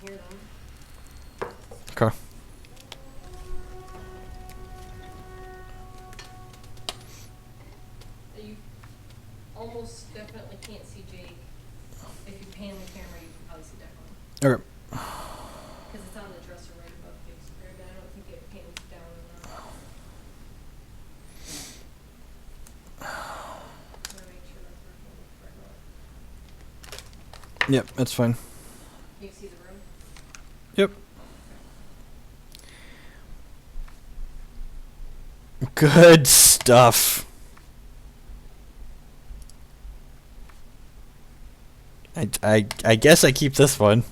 hear them. Okay. You almost definitely can't see Jake. If you pan the camera, you can probably see Declan. Okay. Because it's on the dresser right above Jake's crib, and I don't think it pans down enough. I'm gonna make sure that's working before I go. Yep, that's fine. Can you see the room? Yep. Good stuff. I guess I keep this one.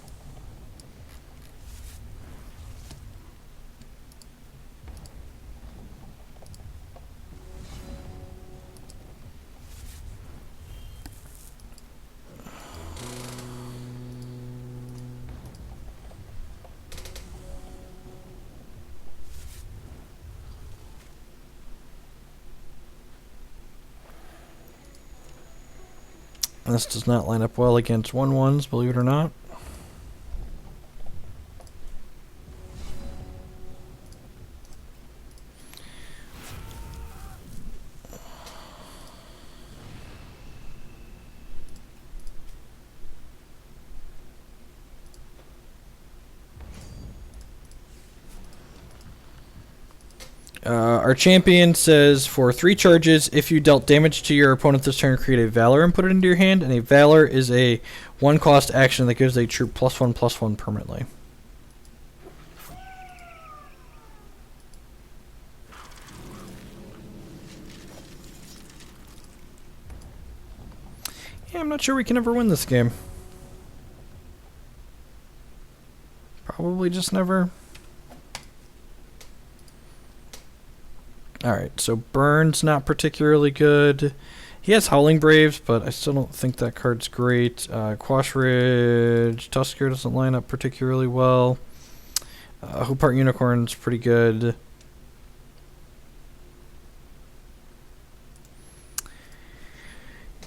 This does not line up well against 1/1s, believe it or not. Our champion says, for 3 charges, if you dealt damage to your opponent this turn, create a Valor and put it into your hand. And a Valor is a 1-cost action that gives a troop +1/+1 permanently. Yeah, I'm not sure we can ever win this game. Probably just never. Alright, so Burn's not particularly good. He has Howling Braves, but I still don't think that card's great. Quash Ridge, Tusker doesn't line up particularly well. Hoopart Unicorn's pretty good.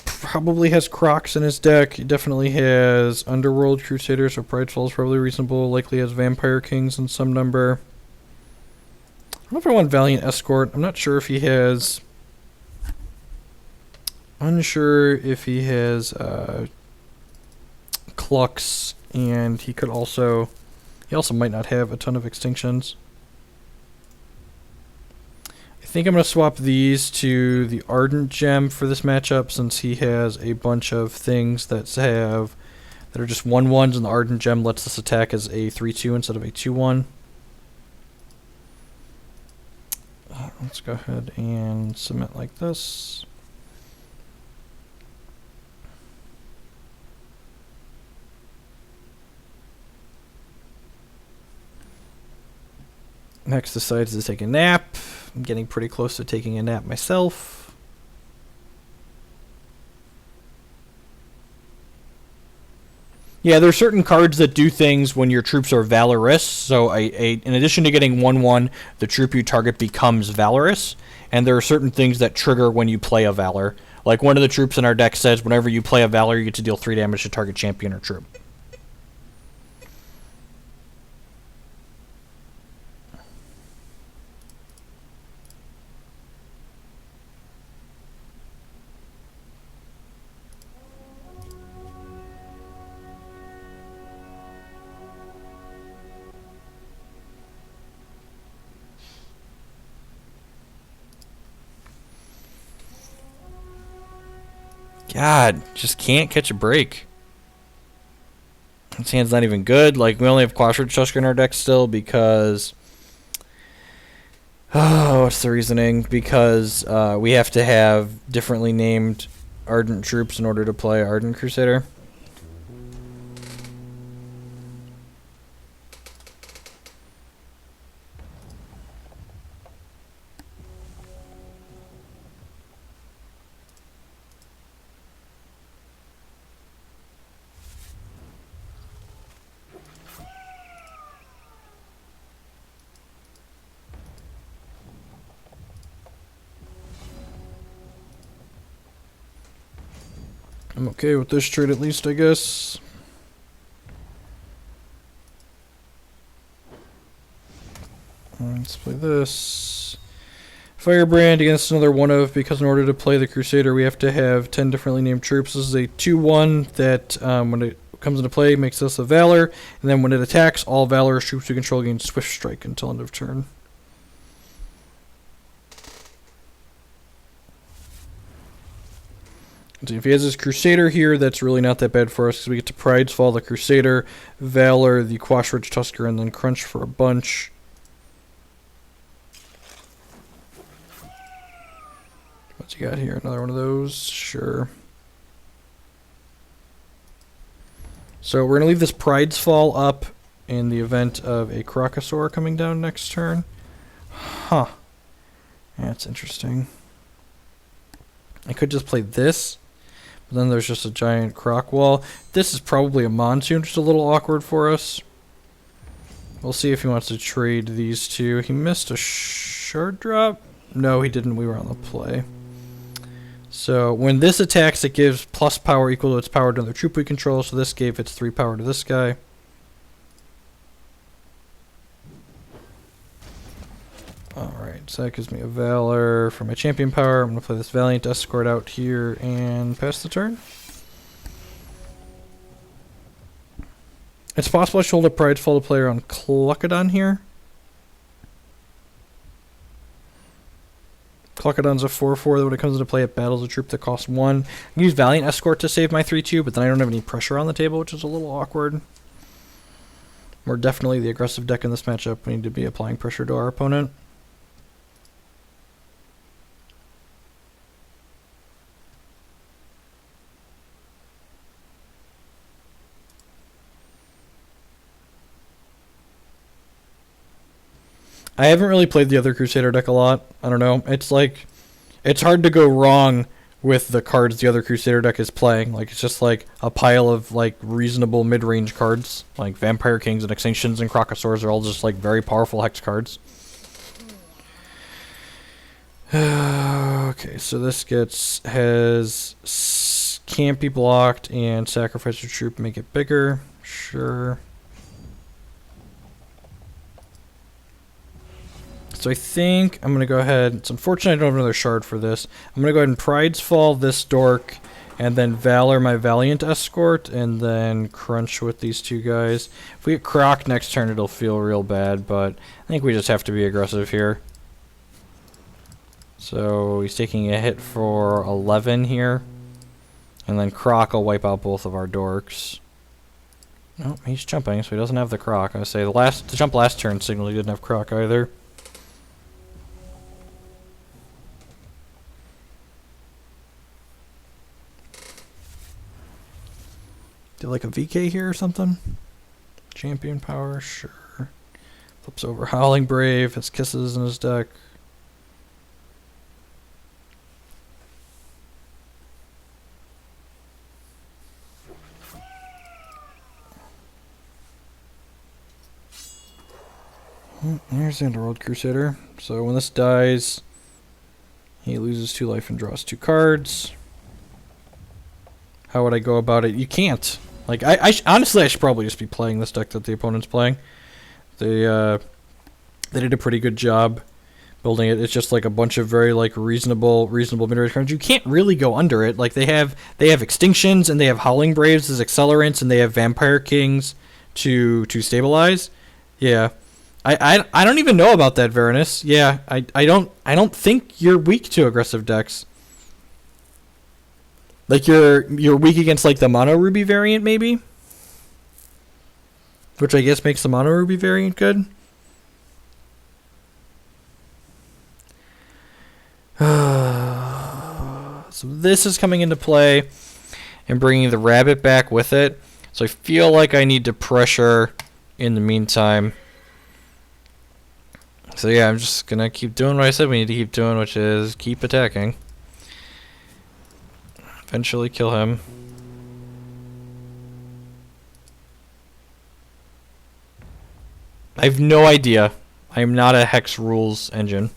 Probably has Crocs in his deck. He definitely has Underworld Crusader, so Pridefall's probably reasonable. Likely has Vampire Kings in some number. I don't know if I want Valiant Escort. I'm not sure if he has... Unsure if he has Clux, and he could also... He also might not have a ton of extinctions. I think I'm going to swap these to the Ardent Gem for this matchup, since he has a bunch of things that are just 1/1s, and the Ardent Gem lets us attack as a 3/2 instead of a 2/1. Let's go ahead and submit like this. Next decides to take a nap. I'm getting pretty close to taking a nap myself. Yeah, there are certain cards that do things when your troops are valorous. So in addition to getting 1/1, the troop you target becomes valorous. And there are certain things that trigger when you play a Valor. Like one of the troops in our deck says, whenever you play a Valor, you get to deal 3 damage to target champion or troop. God, just can't catch a break. This hand's not even good. Like, we only have Quashard Tusker in our deck still because... Oh, what's the reasoning? Because we have to have differently named Ardent troops in order to play Ardent Crusader. I'm okay with this trade at least, I guess. Let's play this. Firebrand against another one of, because in order to play the Crusader, we have to have 10 differently named troops. This is a 2-1 that, when it comes into play, makes us a Valor, and then when it attacks, all Valorous troops we control gain Swift Strike until end of turn. So if he has his Crusader here, that's really not that bad for us, because we get to Pride's Fall, the Crusader, Valor, the Quash Ridge Tusker, and then Crunch for a bunch. What's he got here? Another one of those? Sure. So we're going to leave this Pride's Fall up in the event of a Crocosaur coming down next turn. Huh. That's interesting. I could just play this, but then there's just a giant Croc Wall. This is probably a Monsoon, just a little awkward for us. We'll see if he wants to trade these two. He missed a shard drop? No, he didn't. We were on the play. So when this attacks, it gives plus power equal to its power to another troop we control. So this gave its 3 power to this guy. Alright, so that gives me a Valor for my champion power. I'm going to play this Valiant Escort out here and pass the turn. It's possible I should hold a Pride's Fall to player on Cluckadon here. Cluckadon's a 4-4 that when it comes into play, it battles a troop that costs 1. I can use Valiant Escort to save my 3-2, but then I don't have any pressure on the table, which is a little awkward. We're definitely the aggressive deck in this matchup. We need to be applying pressure to our opponent. I haven't really played the other Crusader deck a lot. I don't know. It's like, it's hard to go wrong with the cards the other Crusader deck is playing. Like, it's just like a pile of like reasonable mid-range cards. Like Vampire Kings and Extinctions and Crocosaurs are all just like very powerful hex cards. Okay, so this can't be blocked and sacrifice your troop, make it bigger. Sure. So I think I'm going to go ahead. It's unfortunate I don't have another shard for this. I'm going to go ahead and Pride's Fall this Dork, and then Valor my Valiant Escort, and then Crunch with these two guys. If we get Croc next turn, it'll feel real bad, but I think we just have to be aggressive here. So he's taking a hit for 11 here, and then Croc will wipe out both of our Dorks. Oh, he's jumping, so he doesn't have the Croc. I would say the jump last turn signaled he didn't have Croc either. Do like a VK here or something? Champion power, sure. Flips over Howling Brave, has Kisses in his deck. There's the Underworld Crusader. So when this dies, he loses 2 life and draws 2 cards. How would I go about it? You can't. Like, honestly, I should probably just be playing this deck that the opponent's playing. They did a pretty good job building it. It's just like a bunch of very like reasonable mid-range cards. You can't really go under it. Like they have Extinctions and they have Howling Braves as accelerants and they have Vampire Kings to stabilize. Yeah. I don't even know about that, Varanus. Yeah, I don't think you're weak to aggressive decks. Like you're weak against like the Mono Ruby variant maybe? Which I guess makes the Mono Ruby variant good. So this is coming into play and bringing the rabbit back with it. So I feel like I need to pressure in the meantime. So yeah, I'm just going to keep doing what I said we need to keep doing, which is keep attacking. Eventually kill him. I have no idea. I am not a Hex rules engine.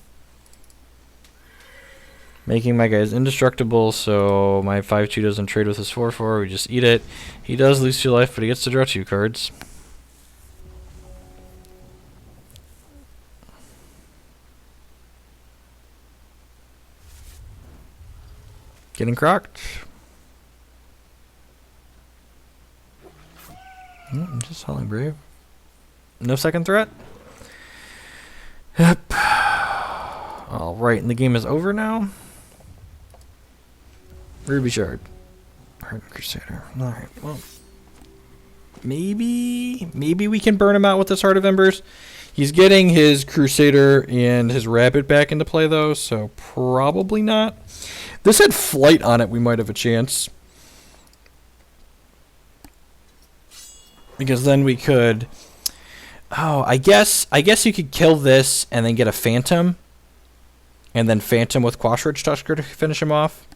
Making my guys indestructible, so my 5-2 doesn't trade with his 4-4. We just eat it. He does lose 2 life, but he gets to draw 2 cards. Getting crocked. I'm just Howling Brave. No second threat? Yep. Alright, and the game is over now. Ruby Shard. Ardent Crusader. Alright, well. Maybe we can burn him out with this Heart of Embers. He's getting his Crusader and his Rabbit back into play, though, so probably not. This had Flight on it, we might have a chance. Because then we could... Oh, I guess you could kill this and then get a Phantom. And then Phantom with Quashridge Tusker to finish him off.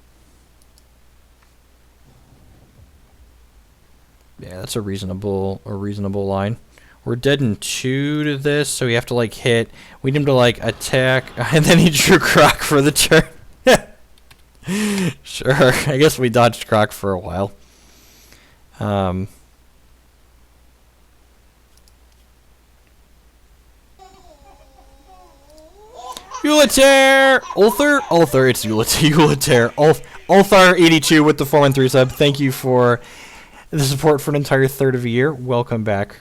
Yeah, that's a reasonable line. We're dead in 2 to this, so we have to like hit. We need him to like attack, and then he drew Croc for the turn. Sure, I guess we dodged Croc for a while. Uliter! Ulthar, it's Uliter. Ulthar82 with the 413 sub. Thank you for the support for an entire third of a year. Welcome back.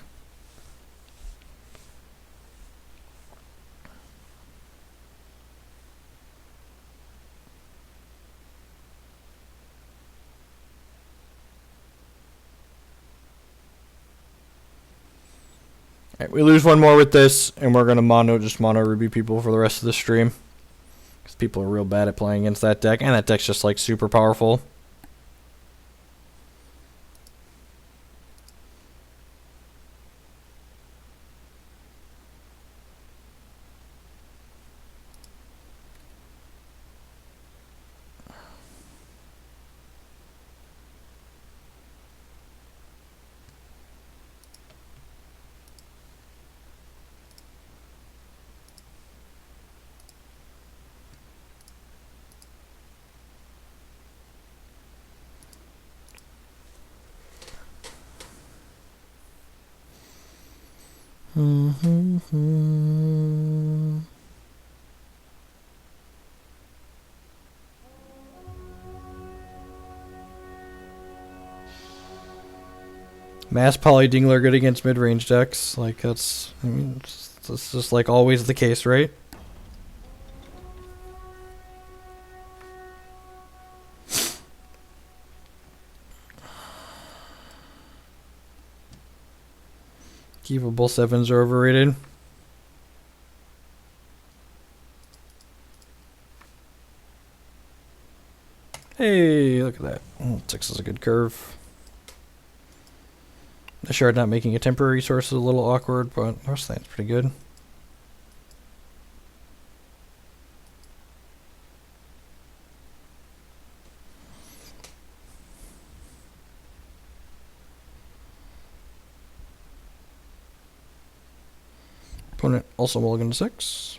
Alright, we lose one more with this, and we're going to just mono Ruby people for the rest of the stream. Because people are real bad at playing against that deck, and that deck's just like super powerful. Mass Poly Dingler good against mid-range decks. Like, that's just like always the case, right? Keepable 7s are overrated. Hey, look at that. 6 is a good curve. The shard not making a temporary source is a little awkward, but the rest of that's pretty good. Opponent also mulligan to 6.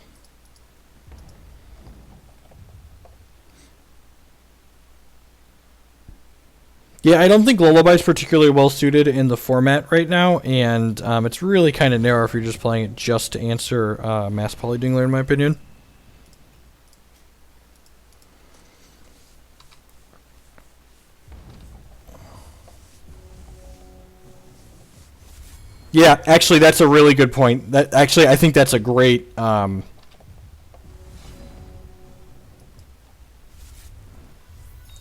Yeah, I don't think Lullaby is particularly well suited in the format right now, and it's really kind of narrow if you're just playing it just to answer Mass Poly Dingler, in my opinion. Yeah, actually, that's a really good point. I think that's a great.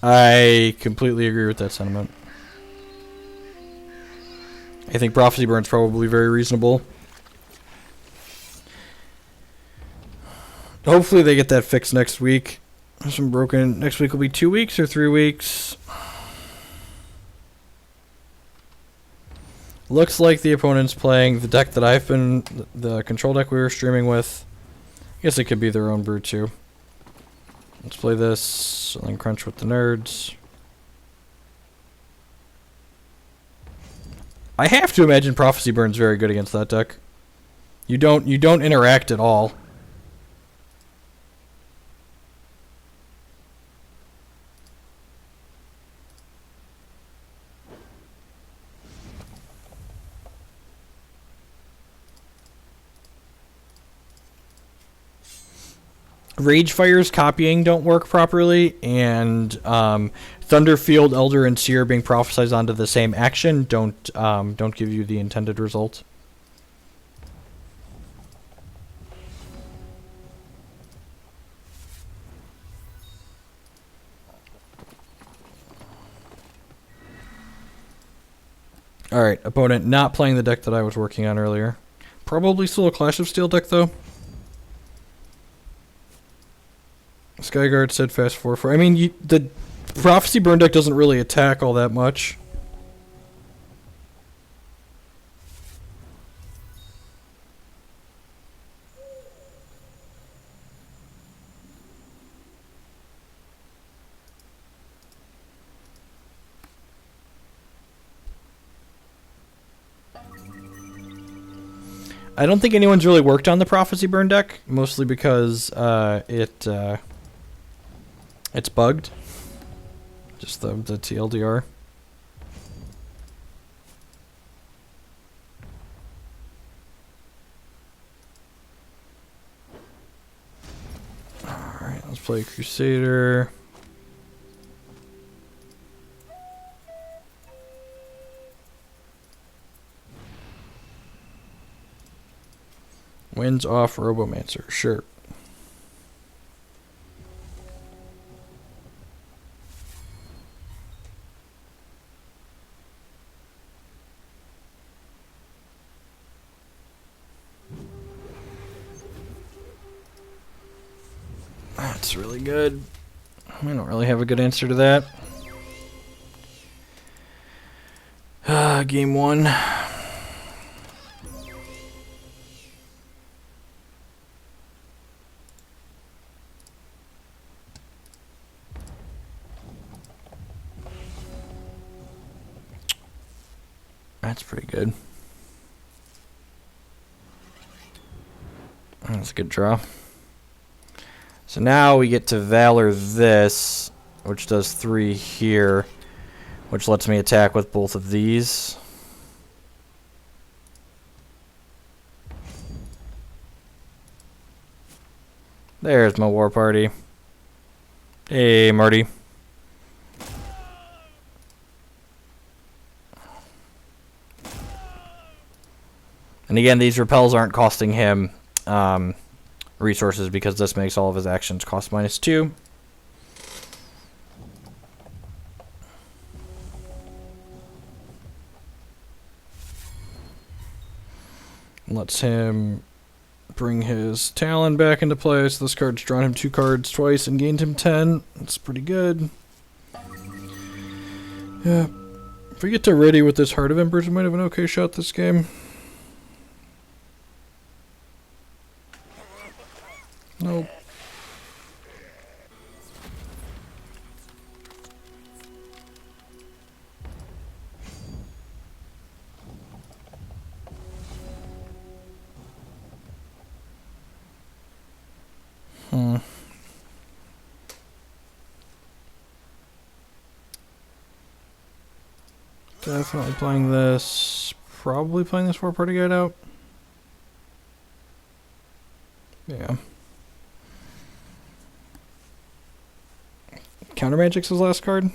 I completely agree with that sentiment. I think Prophecy Burn's probably very reasonable. Hopefully they get that fixed next week. There's some broken. Next week will be 2 weeks or 3 weeks. Looks like the opponent's playing the deck that I've been, the control deck we were streaming with. I guess it could be their own brew too. Let's play this, and then crunch with the nerds. I have to imagine Prophecy Burn's very good against that deck. You don't interact at all. Ragefire's copying don't work properly, and Thunderfield, Elder, and Seer being prophesized onto the same action don't give you the intended result. Alright, opponent not playing the deck that I was working on earlier. Probably still a Clash of Steel deck, though. Skyguard, Steadfast 4/4. I mean, the Prophecy Burn deck doesn't really attack all that much. I don't think anyone's really worked on the Prophecy Burn deck, mostly because it's bugged. Just the TLDR. Alright, let's play Crusader. Wins off Robomancer, sure. That's really good. I don't really have a good answer to that. Game 1. That's pretty good. That's a good draw. So now we get to Valor this, which does 3 here, which lets me attack with both of these. There's my war party. Hey, Marty. And again, these repels aren't costing him resources because this makes all of his actions cost -2. Lets him bring his Talon back into play, so this card's drawn him 2 cards twice and gained him 10. That's pretty good. Yeah. If we get to ready with this Heart of Embers, we might have an okay shot this game. Nope. Definitely playing this. Probably playing this War Party Guide out. Yeah. Counter Magic's his last card.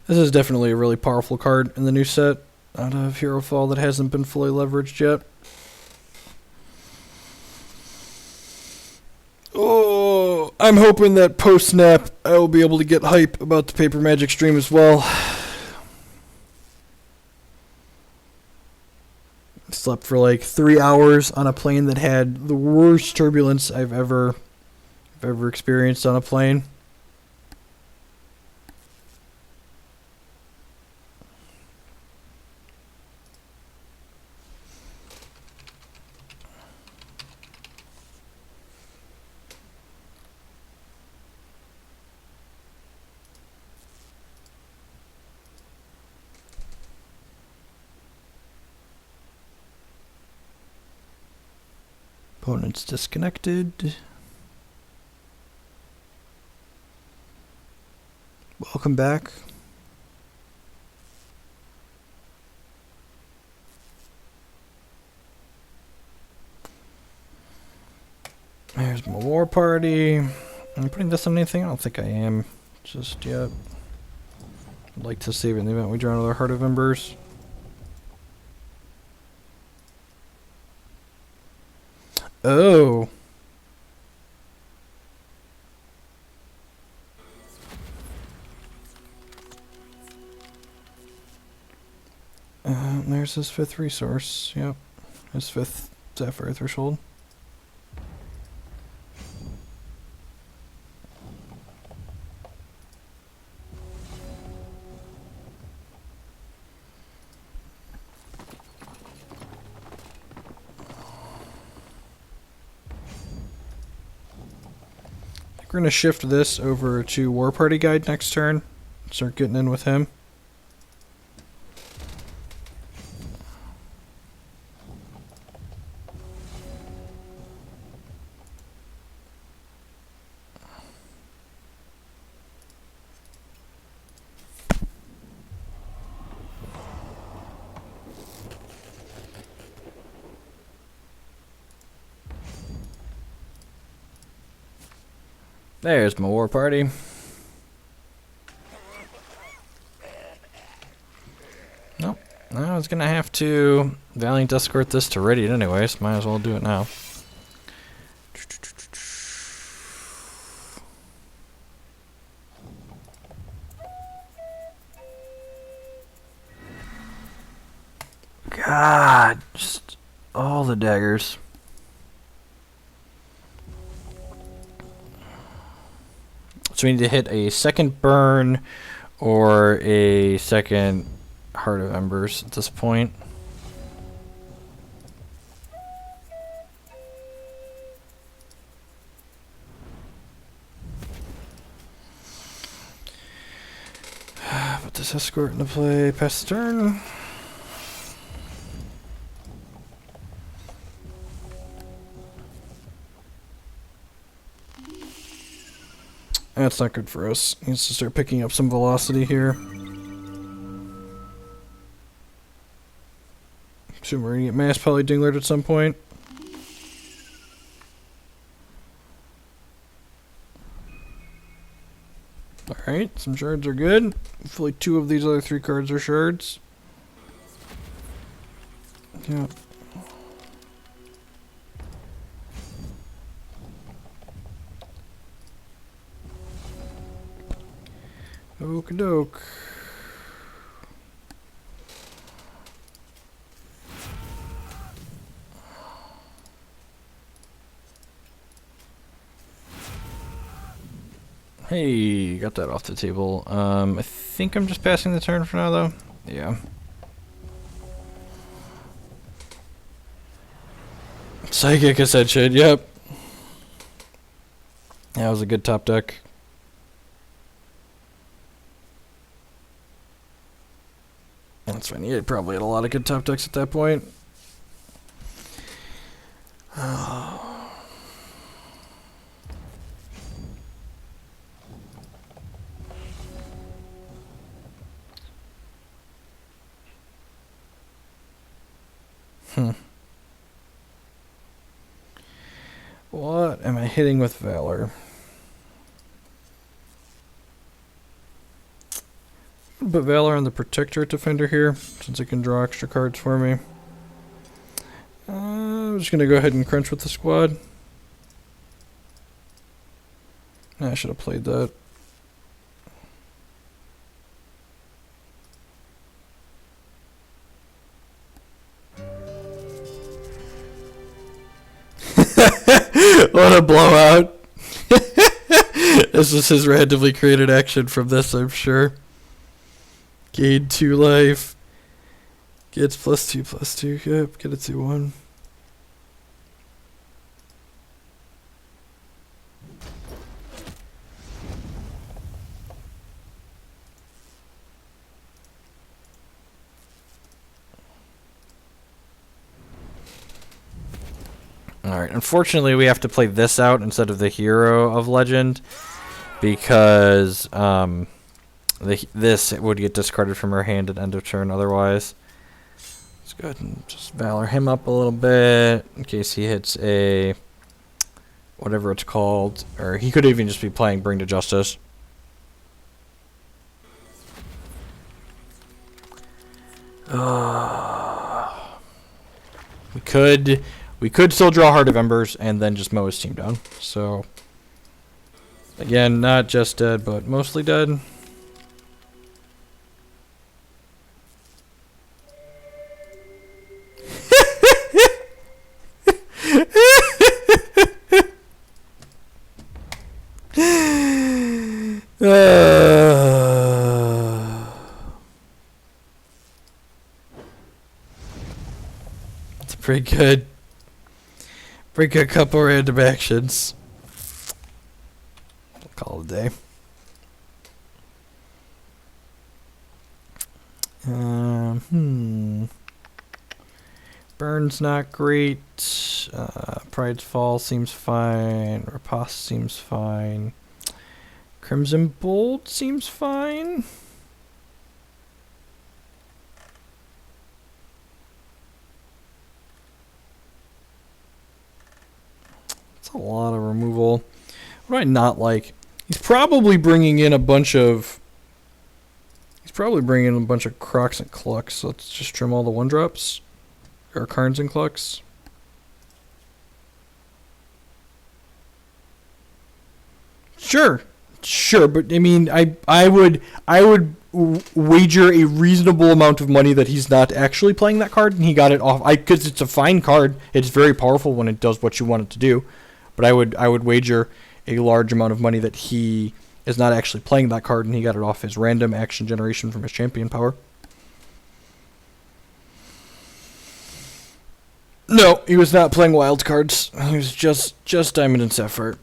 This is definitely a really powerful card in the new set out of Hero Fall that hasn't been fully leveraged yet. Oh, I'm hoping that post-snap I will be able to get hype about the Paper Magic stream as well. Slept for like 3 hours on a plane that had the worst turbulence I've ever experienced on a plane. Opponent's disconnected. Welcome back. There's my war party. Am I putting this on anything? I don't think I am. Just yet. I'd like to save it in the event we draw another Heart of Embers. Oh. There's his 5th resource. Yep. His 5th Sapphire Threshold. We're going to shift this over to War Party Guide next turn. Start getting in with him. There's my war party. Nope. I was gonna have to Valiant escort this to Radiant anyways. Might as well do it now. God, just all the daggers. So we need to hit a second burn or a second Heart of Embers at this point. Put this escort into play, pass the turn. That's not good for us. Needs to start picking up some velocity here. Assume we're gonna get Mass Polydingler at some point. Alright, some shards are good. Hopefully 2 of these other 3 cards are shards. Yep. Okie doke. Hey, got that off the table. I think I'm just passing the turn for now, though. Yeah. Psychic Ascension, yep. That was a good top deck. That's fine. You probably had a lot of good top decks at that point. What am I hitting with Valor? Put Valor on the Protectorate Defender here, since it can draw extra cards for me. I'm just going to go ahead and crunch with the squad. I should have played that. What a blowout. This is his randomly created action from this, I'm sure. Gain 2 life. Gets +2/+2. Yep, get a 2/1. Alright, unfortunately we have to play this out instead of the Hero of Legend, because this would get discarded from her hand at end of turn otherwise. Let's go ahead and just Valor him up a little bit in case he hits a whatever it's called, or he could even just be playing Bring to Justice. We could still draw Heart of Embers and then just mow his team down. So again, not just dead, but mostly dead. It's pretty good couple random actions. We'll call it a day. Burn's not great. Pride's Fall seems fine. Riposte seems fine. Crimson Bolt seems fine. It's a lot of removal. What do I not like? He's probably bringing in a bunch of... Crocs and Clucks. So let's just trim all the 1-drops. Or Karns and Clucks. Sure, but I mean, I would wager a reasonable amount of money that he's not actually playing that card and he got it off. Because it's a fine card. It's very powerful when it does what you want it to do. But I would wager a large amount of money that he is not actually playing that card and he got it off his random action generation from his champion power. No, he was not playing wild cards. He was just Diamond and Sapphire.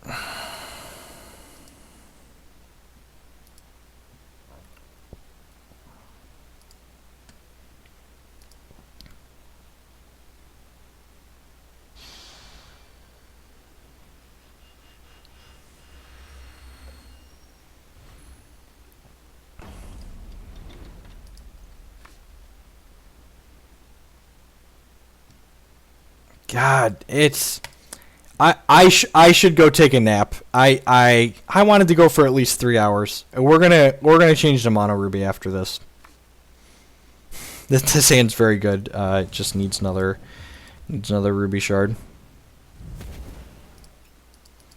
God, it's I should go take a nap. I wanted to go for at least 3 hours. We're gonna change to Mono Ruby after this. This hand's very good. It just needs another Ruby shard.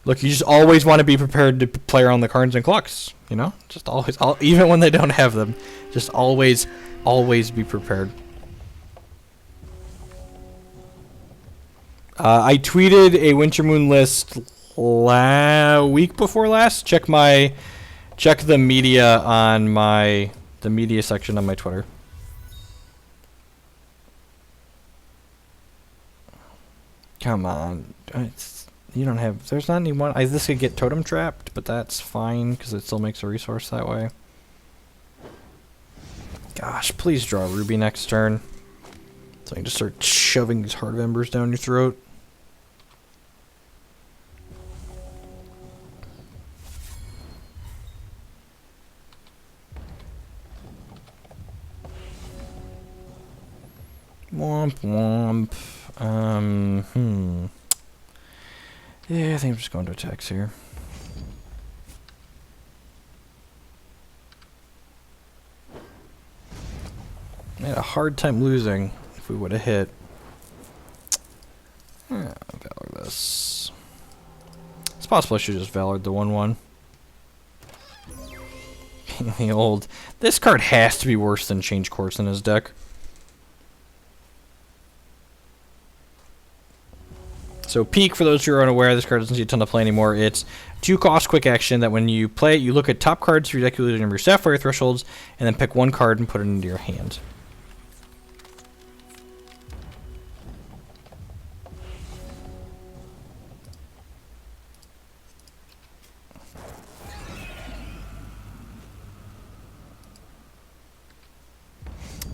Look, you just always want to be prepared to play around the Karns and Clucks. You know, just always, even when they don't have them, just always be prepared. I tweeted a Winter Moon list week before last. Check the media on the media section on my Twitter. Come on, you don't have. There's not anyone. This could get totem trapped, but that's fine because it still makes a resource that way. Gosh, please draw Ruby next turn, so I can just start shoving these Heart of Embers down your throat. Womp womp. Yeah, I think I'm just going to attacks here. I had a hard time losing if we would have hit. Valor this. It's possible I should just Valored the 1/1. The old. This card has to be worse than Change Course in his deck. So Peak, for those who are unaware, this card doesn't see a ton of play anymore. It's 2-cost quick action that when you play it, you look at top cards for your deck using your Sapphire thresholds, and then pick one card and put it into your hand.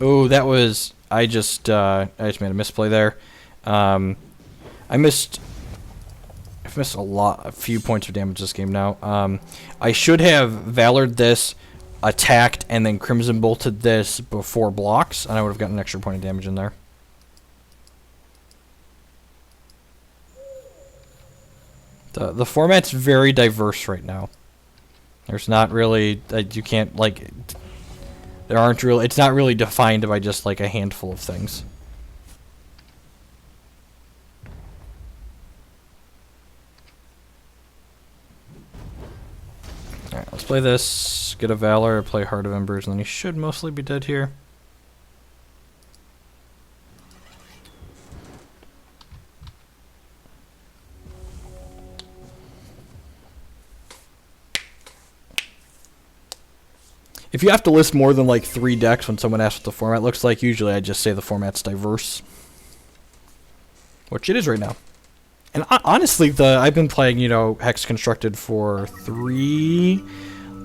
Oh, that was... I just made a misplay there. I missed I've missed a few points of damage this game now. I should have Valored this, attacked, and then Crimson Bolted this before blocks, and I would have gotten an extra point of damage in there. The format's very diverse right now. There's not really, you can't, like, there aren't really, it's not really defined by just, like, a handful of things. Alright, let's play this, get a Valor, play Heart of Embers, and then he should mostly be dead here. If you have to list more than like 3 decks when someone asks what the format looks like, usually I just say the format's diverse. Which it is right now. And honestly, I've been playing, you know, Hex Constructed for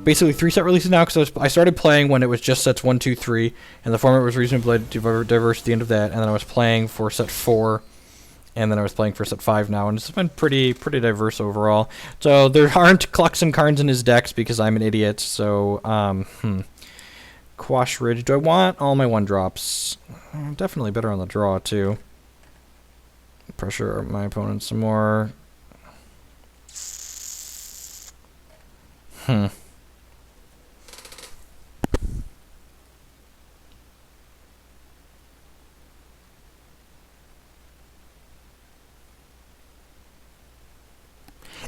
basically 3 set releases now, because I started playing when it was just sets 1, 2, 3, and the format was reasonably diverse at the end of that, and then I was playing for set 4, and then I was playing for set 5 now, and it's been pretty diverse overall. So there aren't Clucks and Karns in his decks because I'm an idiot, so, Quash Ridge. Do I want all my 1-drops? Definitely better on the draw, too. Pressure my opponent some more.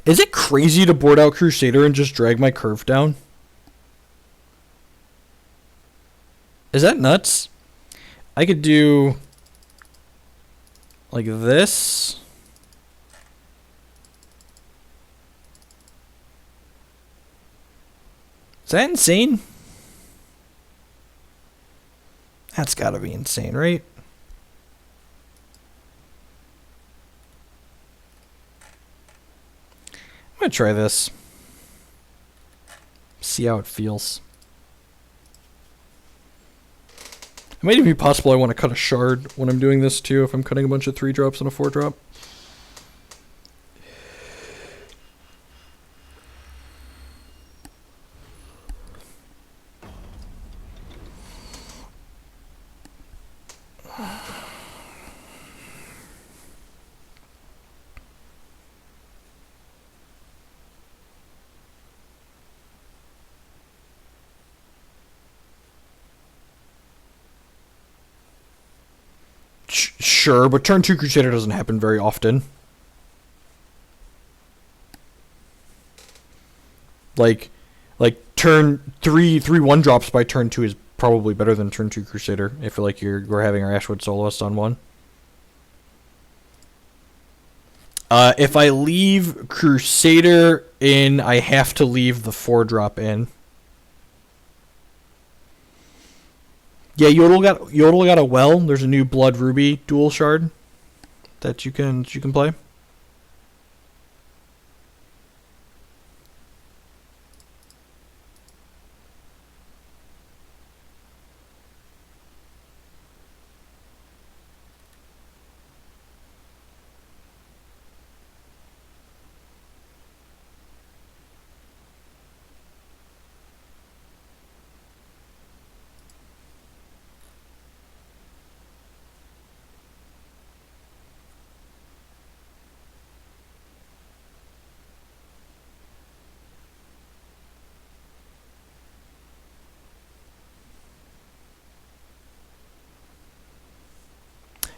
Is it crazy to board out Crusader and just drag my curve down? Is that nuts? I could do like this. Is that insane? That's gotta be insane, right? I'm gonna try this. See how it feels. It might even be possible I want to cut a shard when I'm doing this too, if I'm cutting a bunch of 3-drops and a 4-drop. Sure, but turn 2 Crusader doesn't happen very often. Like turn 3 1-drops by turn 2 is probably better than turn 2 Crusader if like we're having our Ashwood Soloist on 1. If I leave Crusader in, I have to leave the 4-drop in. Yeah, Yodel got a well. There's a new Blood Ruby dual shard that you can play.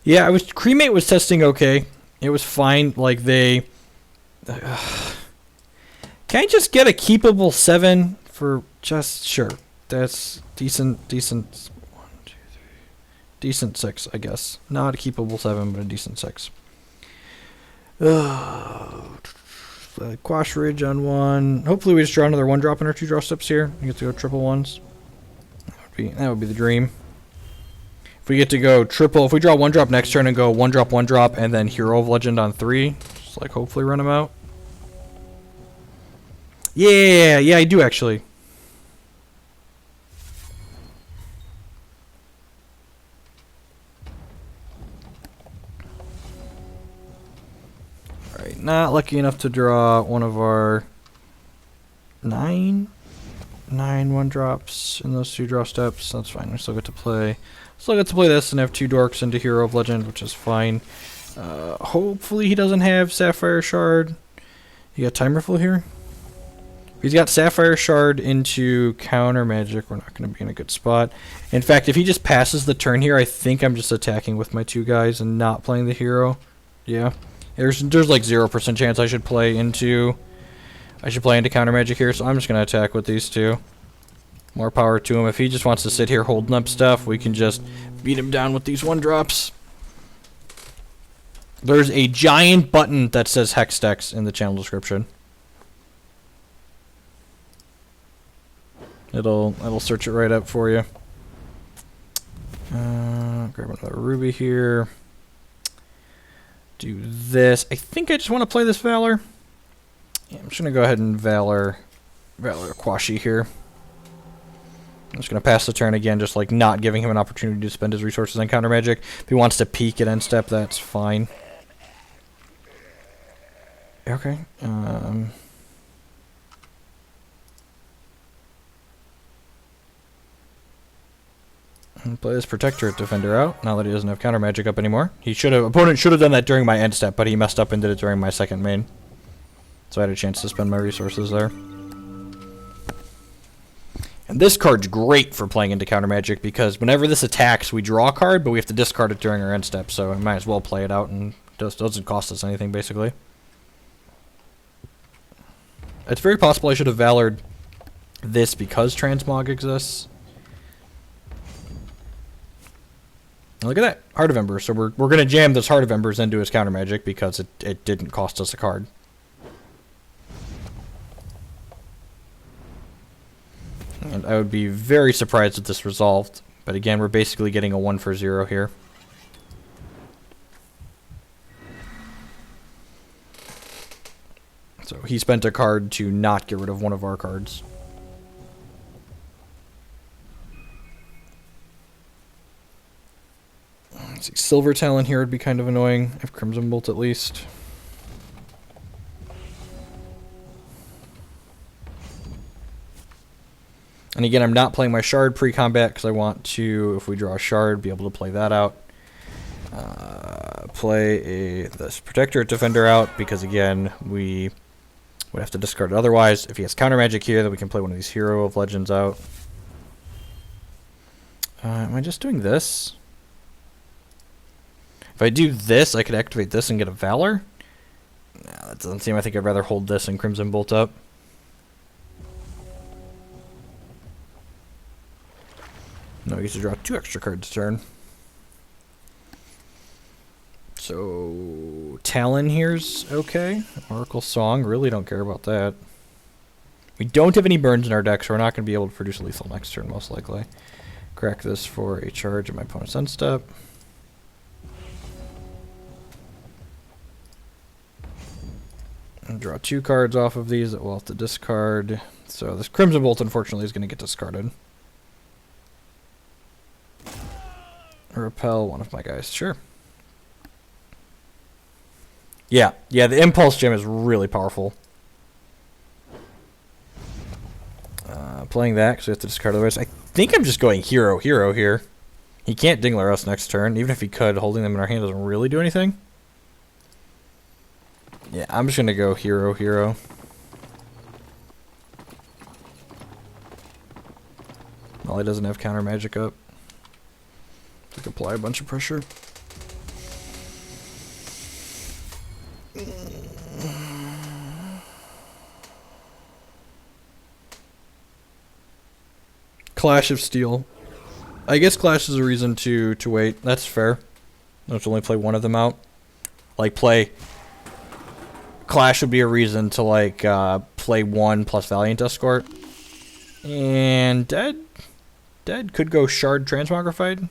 Yeah, Cremate was testing okay. It was fine. Like they, can I just get a keepable 7 for just sure? That's decent. 1, 2, 3, decent 6, I guess. Not a keepable 7, but a decent 6. Quash Ridge on 1. Hopefully we just draw another 1-drop in our 2-draw steps here. We get to go triple 1s. That would be the dream. If we get to go triple, if we draw 1-drop next turn and go 1-drop, 1-drop, and then Hero of Legend on 3, just like hopefully run them out. Yeah, I do actually. Alright, not lucky enough to draw one of our 9 1-drops in those 2 draw steps. That's fine. We still get to play. Still get to play this and have 2 dorks into Hero of Legend, which is fine. Hopefully he doesn't have Sapphire Shard. You got Time Riffle here? If he's got Sapphire Shard into Counter Magic, we're not going to be in a good spot. In fact, if he just passes the turn here, I think I'm just attacking with my 2 guys and not playing the hero. Yeah. There's like 0% chance I should play into Counter Magic here, so I'm just going to attack with these 2. More power to him. If he just wants to sit here holding up stuff, we can just beat him down with these 1-drops. There's a giant button that says Hexdex in the channel description. It'll search it right up for you. Grab another ruby here. Do this. I think I just want to play this Valor. Yeah, I'm just gonna go ahead and Valor Kwashi here. I'm just gonna pass the turn again, just like not giving him an opportunity to spend his resources on Counter Magic. If he wants to peek at end step, that's fine. Okay. Play this Protectorate Defender out, now that he doesn't have Counter Magic up anymore. Opponent should have done that during my end step, but he messed up and did it during my second main. So I had a chance to spend my resources there. And this card's great for playing into Counter Magic, because whenever this attacks, we draw a card, but we have to discard it during our end step, so I might as well play it out, and it doesn't cost us anything, basically. It's very possible I should have Valored this because Transmog exists. Look at that, Heart of Ember. So we're going to jam this Heart of Embers into his Counter Magic because it didn't cost us a card. And I would be very surprised if this resolved. But again, we're basically getting a 1 for 0 here. So he spent a card to not get rid of one of our cards. Let's see, Silver Talon here would be kind of annoying, if Crimson Bolt at least. And again, I'm not playing my Shard pre-combat because I want to, if we draw a Shard, be able to play that out. Play this Protectorate Defender out because again, we would have to discard it otherwise. If he has Counter Magic here, then we can play one of these Hero of Legends out. Am I just doing this? If I do this, I could activate this and get a Valor. No, that doesn't seem. I think I'd rather hold this and Crimson Bolt up. No, I get to draw 2 extra cards a turn. So Talon here's okay. Oracle Song, really don't care about that. We don't have any burns in our deck, so we're not going to be able to produce a lethal next turn, most likely. Crack this for a charge at my opponent's end step. And draw 2 cards off of these that we'll have to discard. So this Crimson Bolt, unfortunately, is going to get discarded. Repel one of my guys, sure. Yeah, the Impulse Gem is really powerful. Playing that, because we have to discard otherwise. I think I'm just going hero here. He can't Dingler us next turn. Even if he could, holding them in our hand doesn't really do anything. Yeah, I'm just going to go hero. Well, he doesn't have Counter Magic up. Like apply a bunch of pressure. Clash of Steel. I guess Clash is a reason to wait. That's fair. Let's only play one of them out. Like Clash would be a reason to like play 1 plus Valiant Escort. And Dead could go Shard Transmogrified.